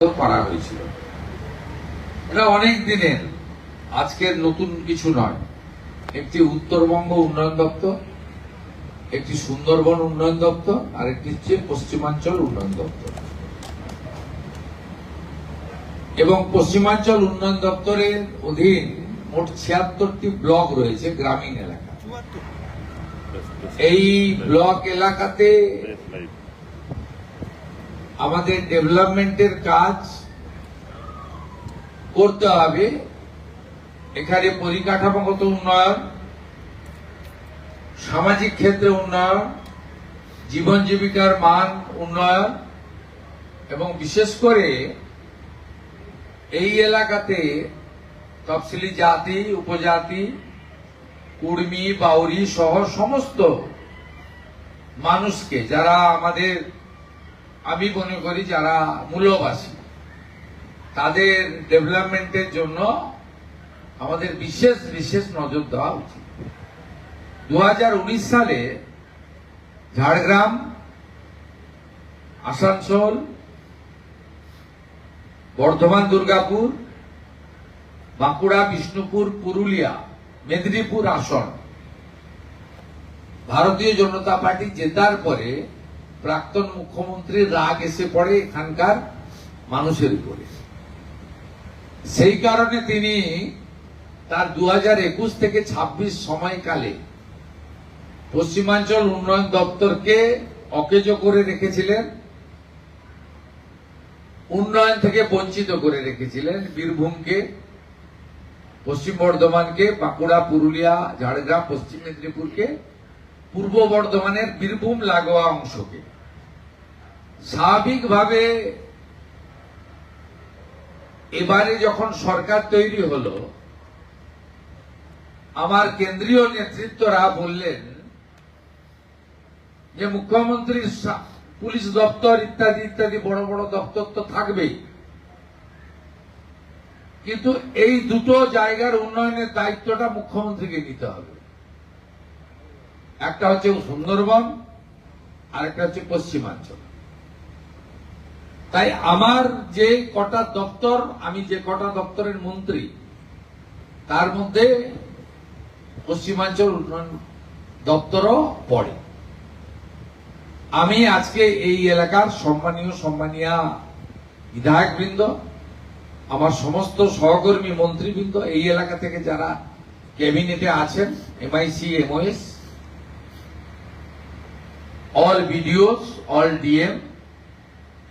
করা হয়েছিল। এটা অনেক দিনের, আজকের নতুন কিছু নয়। একটি উত্তরবঙ্গ উন্নয়ন দপ্তর, একটি সুন্দরবন উন্নয়ন দপ্তর, আর একটি হচ্ছে পশ্চিমাঞ্চল উন্নয়ন দপ্তর। এবং পশ্চিমাঞ্চল উন্নয়ন দপ্তরের অধীন মোট 76টি ব্লক রয়েছে গ্রামীণ এলাকা। এই ব্লক এলাকাতে আমাদের ডেভেলপমেন্টের কাজ করতে হবে। এখানে পরিকাঠামোগত উন্নয়ন, সামাজিক ক্ষেত্রে উন্নয়ন, জীবন জীবিকার মান উন্নয়ন এবং বিশেষ করে এই এলাকাতে তফসিলি জাতি, উপজাতি, কুর্মী, বাউরি সহ সমস্ত মানুষকে, যারা আমাদের, আমি মনে করি যারা মূলবাসী, তাদের ডেভেলপমেন্টের জন্য আমাদের বিশেষ বিশেষ নজর দেওয়া উচিত। 2019 সালে ঝাড়গ্রাম, আসানসোল, বর্ধমান, দুর্গাপুর, বাঁকুড়া, বিষ্ণুপুর, পুরুলিয়া, মেদিনীপুর আসন ভারতীয় জনতা পার্টি জেতার পরে প্রাক্তন মুখ্যমন্ত্রীর রাগ এসে পড়ে এখানকার মানুষের উপরে। সেই কারণে তিনি তার 2021 থেকে 26 সময়কালে পশ্চিমাঞ্চল উন্নয়ন দপ্তরকে অকেজো করে রেখেছিলেন, উন্নয়ন থেকে বঞ্চিত করে রেখেছিলেন। বীরভূমকে, পশ্চিম বর্ধমানকে, বাঁকুড়া, পুরুলিয়া, ঝাড়গ্রাম, পশ্চিম মেদিনীপুরকে, পূর্ব বর্ধমানের বীরভূম লাগোয়া অংশকে। স্বাভাবিকভাবে এবারে যখন সরকার তৈরি হলো, আমার কেন্দ্রীয় নেতৃত্বরা বললেন যে মুখ্যমন্ত্রীর পুলিশ দপ্তর ইত্যাদি ইত্যাদি বড় বড় দপ্তর তো থাকবেই, কিন্তু এই দুটো জায়গার উন্নয়নের দায়িত্বটা মুখ্যমন্ত্রীকে নিতে হবে। একটা হচ্ছে সুন্দরবন, আর একটা হচ্ছে পশ্চিমাঞ্চল। তাই আমার যে কটা দপ্তর, আমি যে কটা দপ্তরের মন্ত্রী, তার মধ্যে পশ্চিমাঞ্চল উন্নয়ন দপ্তরও পড়ে। আমি আজকে এই এলাকার সম্মানীয়া বিধায়কবৃন্দ, আমার সমস্ত সহকর্মী মন্ত্রীবৃন্দ, এই এলাকা থেকে যারা ক্যাবিনেটে আছেন, MIC, MOS, all BDOs, all DM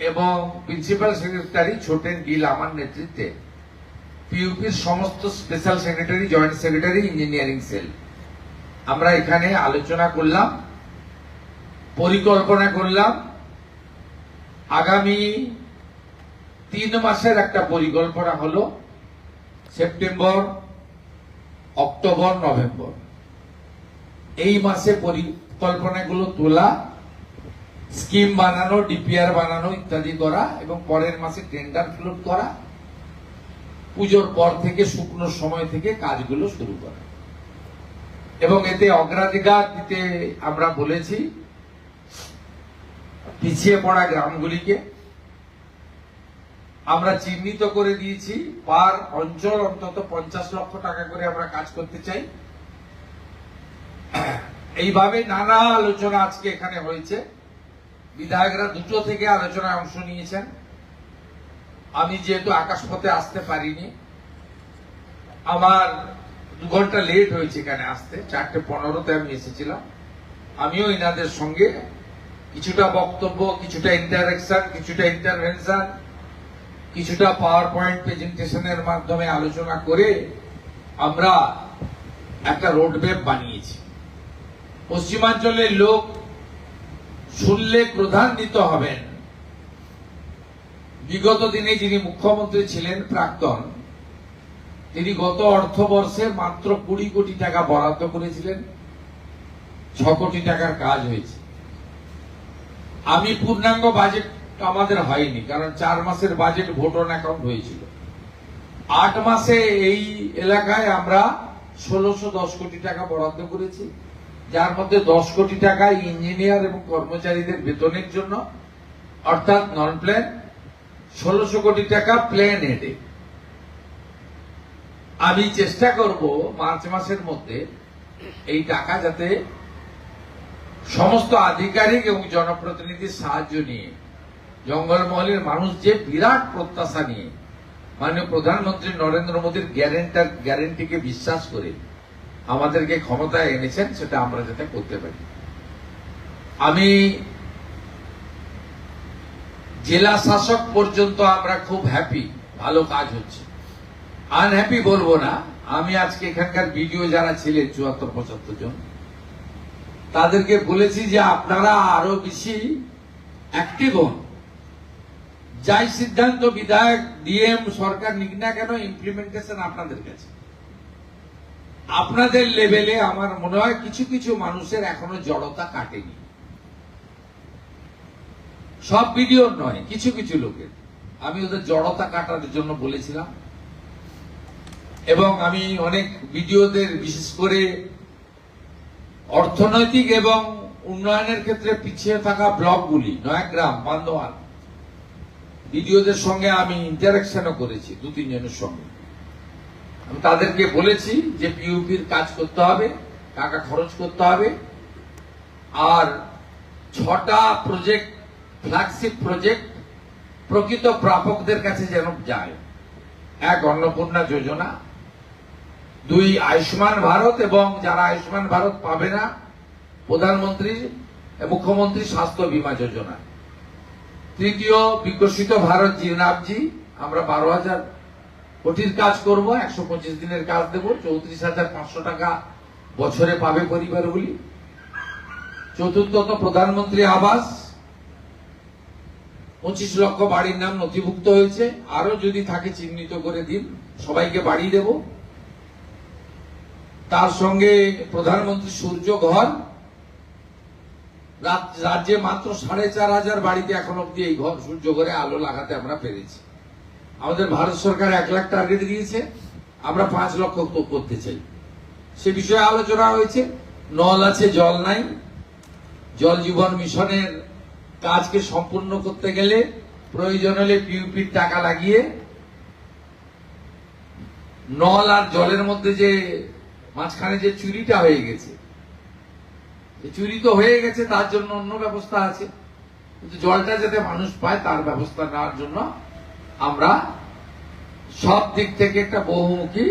এবং প্রিন্সিপাল সেক্রেটারি ছোটেন ডিল আমার নেতৃত্বে, PUPর সমস্ত special secretary, joint secretary, engineering cell, আমরা এখানে আলোচনা করলাম, পরিকল্পনা করলাম। আগামী 3 মাসের একটা পরিকল্পনা হলো, সেপ্টেম্বর, অক্টোবর, নভেম্বর, এই মাসে পরিকল্পনাগুলো তোলা, স্কিম বানানো, DPR বানানো ইত্যাদি করা এবং পরের মাসে টেন্ডার ফ্লোট করা, পুজোর পর থেকে শুকনো সময় থেকে কাজগুলো শুরু করা। এবং এতে অগ্রাধিকার দিতে আমরা বলেছি পিছিয়ে পড়া গ্রামগুলিকে। আমরা চিহ্নিত করে দিয়েছি, পার অঞ্চল অন্তত 50 লক্ষ টাকা করে আমরা কাজ করতে চাই। এইভাবে নানা আলোচনা আজকে এখানে হয়েছে। বিধায়করা দুটো থেকে আলোচনায় অংশ নিয়েছেন। আমি যেহেতু আকাশপথে আসতে পারিনি, আমার 2 ঘন্টা লেট হয়েছে এখানে আসতে, 4:15-তে আমি এসেছিলাম। আমিও এনাদের সঙ্গে কিছুটা বক্তব্য, কিছুটা ইন্টারেকশন, কিছুটা ইন্টারভেনশন, কিছুটা পাওয়ার পয়েন্ট প্রেজেন্টেশনের মাধ্যমে আলোচনা করে আমরা একটা রোডম্যাপ বানিয়েছি। পশ্চিমাঞ্চলের লোক শুনলে ক্রোধান্বিত হবেন। বিগত দিনে যিনি মুখ্যমন্ত্রী ছিলেন, প্রাক্তন, তিনি গত অর্থবর্ষে মাত্র 20 কোটি টাকা বরাদ্দ করেছিলেন, 6 কোটি টাকার কাজ হয়েছে। আমি পূর্ণাঙ্গ বাজেট আমাদের হয়নি, কারণ 4 মাসের বাজেট ভোট অন অ্যাকাউন্ট হয়েছিল। 8 মাসে এই এলাকায় আমরা 1610 কোটি টাকা বরাদ্দ করেছি, যার মধ্যে 10 কোটি টাকা ইঞ্জিনিয়ার এবং কর্মচারীদের বেতনের জন্য, অর্থাৎ নন প্ল্যান, 1600 কোটি টাকা প্ল্যান এডে। আমি চেষ্টা করব মার্চ মাসের মধ্যে এই টাকা যাতে সমস্ত আধিকারিক এবং জনপ্রতিনিধির সাহায্য নিয়ে, জঙ্গলমহলের মানুষ যে বিরাট প্রত্যাশা নিয়ে মাননীয় প্রধানমন্ত্রী নরেন্দ্র মোদীর গ্যারেন্টিকে বিশ্বাস করে আমাদেরকে ক্ষমতায় এনেছেন, সেটা আমরা যাতে করতে পারি। আমি জেলা শাসক পর্যন্ত আমরা খুব হ্যাপি, ভালো কাজ হচ্ছে। আনহ্যাপি বলবো না। আমি আজকে এখানকার ভিডিও যারা ছিলেন 74-75 জন, তাদেরকে বলেছি যে আপনারা আরো বেশি অ্যাক্টিভ হন। যাই সিদ্ধান্ত বিধায়ক, ডিএম, সরকার নিক না কেন, ইমপ্লিমেন্টেশন আপনাদের কাছে। আপনাদের লেভেলে আমার মনে হয় কিছু কিছু মানুষের এখনো জড়তা কাটেনি। সব ভিডিও নয়, কিছু কিছু লোকের আমি ওদের জড়তা কাটার জন্য বলেছিলাম। এবং আমি অনেক ভিডিওদের, বিশেষ করে অর্থনৈতিক এবং উন্নয়নের ক্ষেত্রে পিছিয়ে থাকা ব্লকগুলি, নয়াগ্রাম, বান্দোয়ান, ভিডিওদের সঙ্গে আমি ইন্টারাকশনও করেছি 2-3 জনের সঙ্গে। আমি তাদেরকে বলেছি যে পিউপির কাজ করতে হবে, টাকা খরচ করতে হবে, আর 6টা প্রজেক্ট, ফ্ল্যাগশিপ প্রজেক্ট প্রকৃত প্রাপকদের কাছে যেন যায়। 1 অন্নপূর্ণা যোজনা, 2 আয়ুষ্মান ভারত, এবং যারা আয়ুষ্মান ভারত পাবে না, প্রধানমন্ত্রী মুখ্যমন্ত্রী স্বাস্থ্য বীমা যোজনা, 3য় বিকশিত ভারত জিনাবজি, আমরা 12,000 কোটির কাজ করব, 125 দিনের কাজ দেব, 34,500 টাকা বছরে পাবে পরিবারগুলি। 4র্থত প্রধানমন্ত্রী আবাস, 25 লক্ষ বাড়ির নাম নথিভুক্ত হয়েছে, আরো যদি থাকে চিহ্নিত করে দিন, সবাইকে বাড়ি দেব। তার সঙ্গে প্রধানমন্ত্রী সূর্য ঘর, রাজ্যে মাত্র 4,500 বাড়িতে এখন অব্দি এই ঘর, সূর্য ঘরে আলো লাগাতে আমরা পেরেছি। আমাদের ভারত সরকার 1 লাখ টার্গেট দিয়েছে, আমরা 5 লক্ষ করতে চাই। সে বিষয়ে আলোচনা হয়েছে। নল আছে, জল নাই। জল জীবন মিশনের কাজকে সম্পূর্ণ করতে গেলে প্রয়োজন হলে পিউপির টাকা লাগিয়ে নল আর জলের মধ্যে যে মাঝখানে যে চুরিটা হয়ে গেছে, চুরি তো হয়ে গেছে, তার জন্য অন্য ব্যবস্থা আছে, কিন্তু জলটা যাতে মানুষ পায় তার ব্যবস্থা নেওয়ার জন্য আমরা সব দিক থেকে একটা বহুমুখী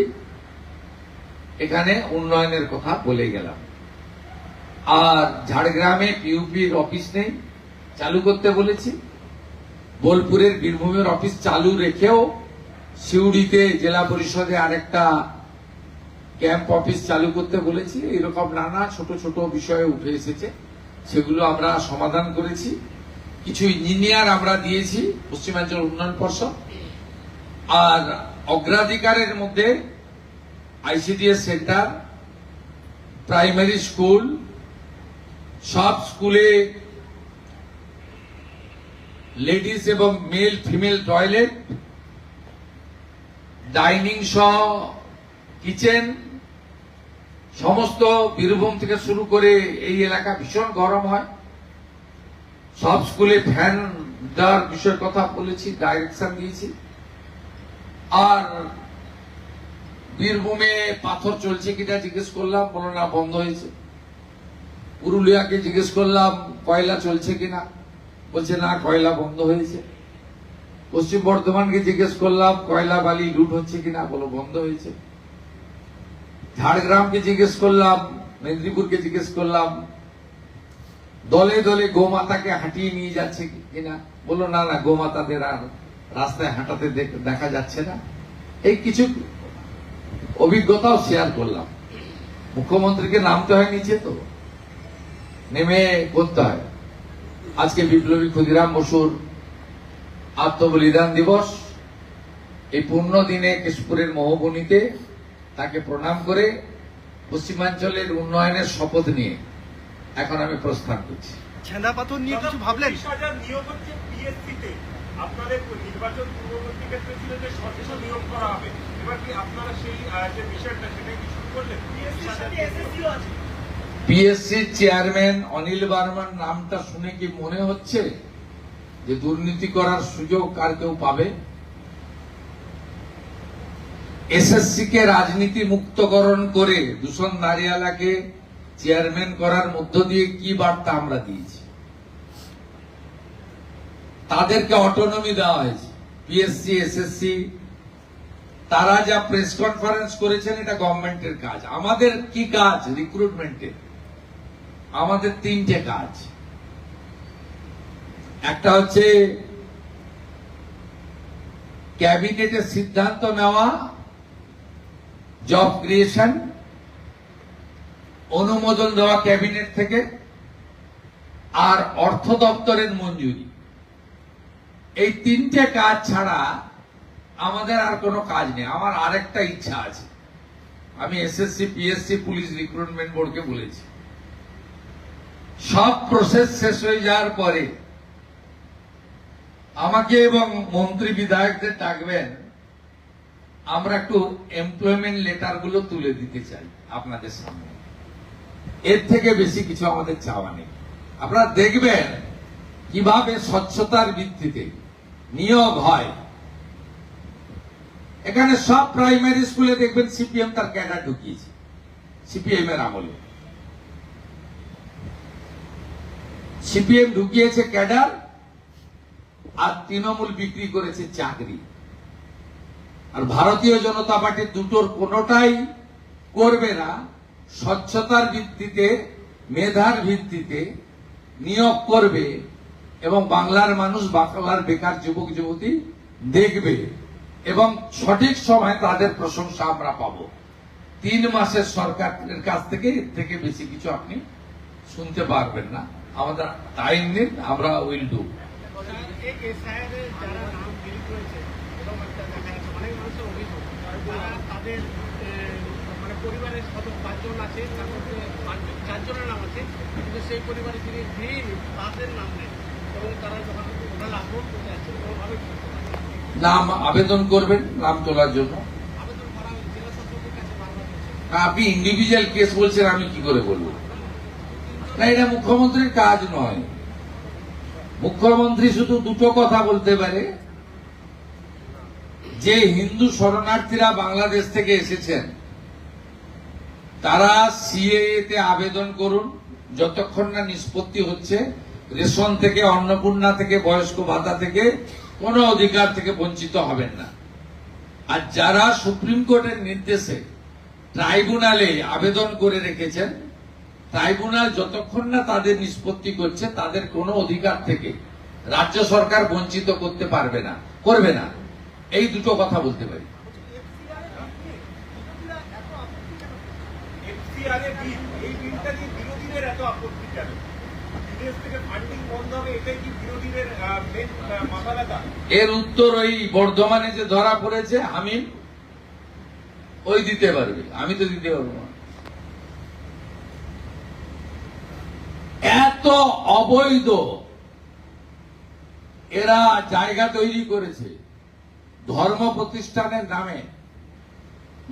এখানে উন্নয়নের কথা বলে গেলাম। আর ঝাড়গ্রামে পিউপির অফিস নেই, চালু করতে বলেছি। বোলপুরের বীরভূমের অফিস চালু রেখেও সিউড়িতে জেলা পরিষদে আরেকটা ক্যাম্প অফিস চালু করতে বলেছি। এরকম নানা ছোট ছোট বিষয়ে উঠে এসেছে, সেগুলো আমরা সমাধান করেছি। কিছু ইঞ্জিনিয়ার আমরা দিয়েছি পশ্চিমাঞ্চল উন্নয়ন পর্ষদ। আর অগ্রাধিকারের মধ্যে আইসিডিএস সেন্টার, প্রাইমারি স্কুল, সব স্কুলে লেডিস এবং মেল ফিমেল টয়লেট, ডাইনিং সহ কিচেন, সমস্ত বীরভূম থেকে শুরু করে এই এলাকা ভীষণ গরম হয়, সব স্কুলে ফ্যান দেওয়ার বিষয়ের কথা বলেছি, ডাইরেকশন দিয়েছি। আর বীরভূমে পাথর চলছে কিনা জিজ্ঞেস করলাম, বলো না বন্ধ হয়েছে। পুরুলিয়াকে জিজ্ঞেস করলাম কয়লা চলছে কিনা, বলছে না কয়লা বন্ধ হয়েছে। পশ্চিম বর্ধমানকে জিজ্ঞেস করলাম কয়লা বালি লুট হচ্ছে কিনা, বলো বন্ধ হয়েছে। ঝাড়গ্রামকে জিজ্ঞেস করলাম, মেদিনীপুরকে জিজ্ঞেস করলাম দলে দলে গোমাতাকে হাঁটিয়ে নিয়ে যাচ্ছে কিনা, বললো না না গোমাতাদের আর রাস্তায় হাঁটাতে দেখা যাচ্ছে না। এই কিছু অভিজ্ঞতাও শেয়ার করলাম। মুখ্যমন্ত্রীকে নামতে হয় নিচে, তো নেমে করতে হয়। আজকে বিপ্লবী ক্ষুদিরাম বসুর আত্মবলিদান দিবস, এই পূর্ণ দিনে কেশপুরের মহবনীতে তাকে প্রণাম করে পশ্চিমাঞ্চলের উন্নয়নের শপথ নিয়ে এখন আমি প্রস্থান করছি। ছেঁদা পাথর নিয়ে কিছু ভাবলেন? 20,000 নিয়োগ হচ্ছে পিএসসিতে, আপনাদের নির্বাচন পূর্ববর্তী ক্ষেত্রে ছিল যে স্বচ্ছ নিয়োগ করা হবে, এবার কি আপনারা সেই যে বিষয়টা সেটা কি শুরু করলেন? পিএসসি চেয়ারম্যান অনিল বার্মার নামটা শুনে কি মনে হচ্ছে যে দুর্নীতি করার সুযোগ আর কেউ পাবে? এসএসসি কে রাজনীতি মুক্তকরণ করে দূষণ নারিয়ালাকে চেয়ারম্যান করার মধ্য দিয়ে কি বার্তা আমরা দিয়েছি? তাদেরকে অটোনমি দেওয়া হয়েছে। পিএসসি, এসএসসি তারা যা প্রেস কনফারেন্স করেছেন এটা গভর্নমেন্টের কাজ। আমাদের কি কাজ? রিক্রুটমেন্টের আমাদের তিনটে কাজ। একটা হচ্ছে ক্যাবিনেটের সিদ্ধান্ত নেওয়া, জব ক্রিয়েশন, অনুমোদন দেওয়া ক্যাবিনেট থেকে, আর অর্থ দপ্তরের মঞ্জুরি। এই তিনটে কাজ ছাড়া আমাদের আর কোনো কাজ নেই। আমার আরেকটা ইচ্ছা আছে, আমি এসএসসি, পিএসসি, পুলিশ রিক্রুটমেন্ট বোর্ডকে বলেছি, সব প্রসেস শেষ হয়ে যাওয়ার পরে আমাকে এবং মন্ত্রী বিধায়কদের ডাকবেন, আমরা একটু এমপ্লয়মেন্ট লেটার গুলো তুলে দিতে চাই আপনাদের সামনে। এর থেকে বেশি কিছু আমাদের চাওয়া নেই। আপনারা দেখবেন কিভাবে স্বচ্ছতার ভিত্তিতে নিয়োগ হয়। এখানে সব প্রাইমারি স্কুলে দেখবেন সিপিএম তার ক্যাডার ঢুকিয়েছে, সিপিএম এর আমলে সিপিএম ঢুকিয়েছে ক্যাডার, আর তৃণমূল বিক্রি করেছে চাকরি। আর ভারতীয় জনতা পার্টি দুটোর কোনোটাই করবে না। স্বচ্ছতার ভিত্তিতে, মেধার ভিত্তিতে নিয়োগ করবে এবং বাংলার মানুষ, বাংলার বেকার যুবক যুবতী দেখবে এবং সঠিক সময় তাদের প্রশংসা আমরা পাবো। 3 মাসের সরকারের কাছ থেকে এর থেকে বেশি কিছু আপনি শুনতে পারবেন না। আমাদের টাইম নিন, আমরা উইল ডু। যারা নাম ডিলিট করেছে এবং একটা দেখা যাচ্ছে অনেক মানুষের অভিযোগ, তারা তাদের মানে পরিবারের 5 জন আছে, তার মধ্যে 4 জনের নাম আছে, কিন্তু সেই পরিবারে যিনি গৃহিণী তাদের নাম নেই এবং তারা যখন ওনারা আগ্রহ করতে যাচ্ছে কোনোভাবে নাম আবেদন করবেন নাম তোলার জন্য। আবেদন করা হয়েছে জেলা শাসকের কাছে বারবার হয়েছে। আপনি ইন্ডিভিজুয়াল কেস বলছেন, আমি কি করে বলবো? না, এটা মুখ্যমন্ত্রীর কাজ নয়। মুখ্যমন্ত্রী শুধু দুটো কথা বলতে পারে, যে হিন্দু শরণার্থীরা বাংলাদেশ থেকে এসেছেন তারা সিএএ তে আবেদন করুন, যতক্ষণ না নিষ্পত্তি হচ্ছে রেশন থেকে, অন্নপূর্ণা থেকে, বয়স্ক ভাতা থেকে কোনো অধিকার থেকে বঞ্চিত হবেন না। আর যারা সুপ্রিম কোর্টের নির্দেশে ট্রাইব্যুনালে আবেদন করে রেখেছেন, ট্রাইব্যুনাল যতক্ষণ না তাদের নিষ্পত্তি করছে তাদের কোনো অধিকার থেকে রাজ্য সরকার বঞ্চিত করতে পারবে না, করবে না। এই দুটো কথা বলতে পারি। FCR এর বিল, এই বিলটা নিয়ে বিরোধীদের এত আপত্তি কেন? বিদেশ থেকে ফান্ডিং বন্ধ হবে, এটাই কি বিরোধীদের মেন মাথা ব্যথা? এর উত্তর ওই বর্ধমানে যে ধরা পড়েছে হামিম, ওই দিতে পারবে, আমি তো দিতে পারবো না। এত অবৈধ এরা জায়গা তৈরি করেছে ধর্ম প্রতিষ্ঠানের নামে।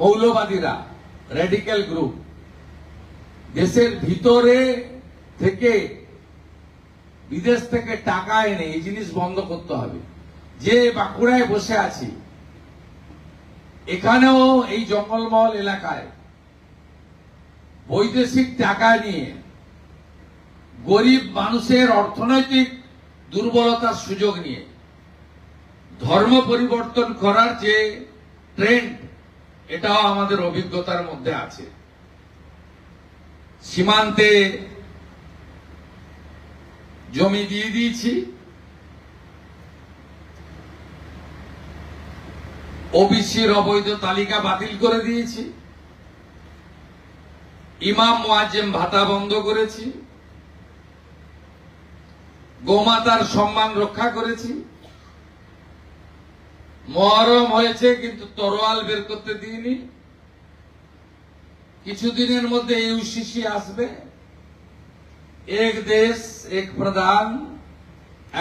মৌলবাদীরা, রেডিক্যাল গ্রুপ দেশের ভিতরে থেকে বিদেশ থেকে টাকা এনে এই জিনিস বন্ধ করতে হবে। যে বাঁকুড়ায় বসে আছি, এখানেও এই জঙ্গলমহল এলাকায় বৈদেশিক টাকা নিয়ে গরিব মানুষের অর্থনৈতিক দুর্বলতার সুযোগ নিয়ে ধর্ম পরিবর্তন করার যে ট্রেন্ড, এটাও আমাদের অভিজ্ঞতার মধ্যে আছে। সীমান্তে জমি দিয়ে দিয়েছি, ওবিসির অবৈধ তালিকা বাতিল করে দিয়েছি, ইমাম মুয়াজ্জেম ভাতা বন্ধ করেছি, গোমাতার সম্মান রক্ষা করেছি। মহরম হয়েছে কিন্তু তরোয়াল বের করতে দিইনি। কিছুদিনের মধ্যে ইউসিসি আসবে, এক দেশ এক প্রধান,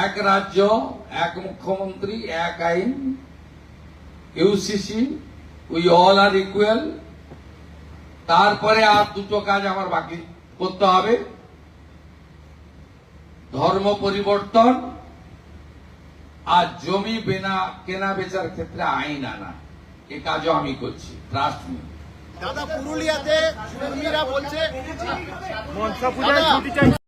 এক রাজ্য এক মুখ্যমন্ত্রী এক আইন, UCC, we all are equal. তারপরে আর দুটো কাজ আমার বাকি করতে হবে, ধর্ম পরিবর্তন আর জমি কেনা বেচার ক্ষেত্রে আইন আনা, এ কাজও আমি করছি, ট্রাস্ট মি। দাদা পুরুলিয়াতে কর্মীরা বলছে মনসা পূজায় ছুটি চাই।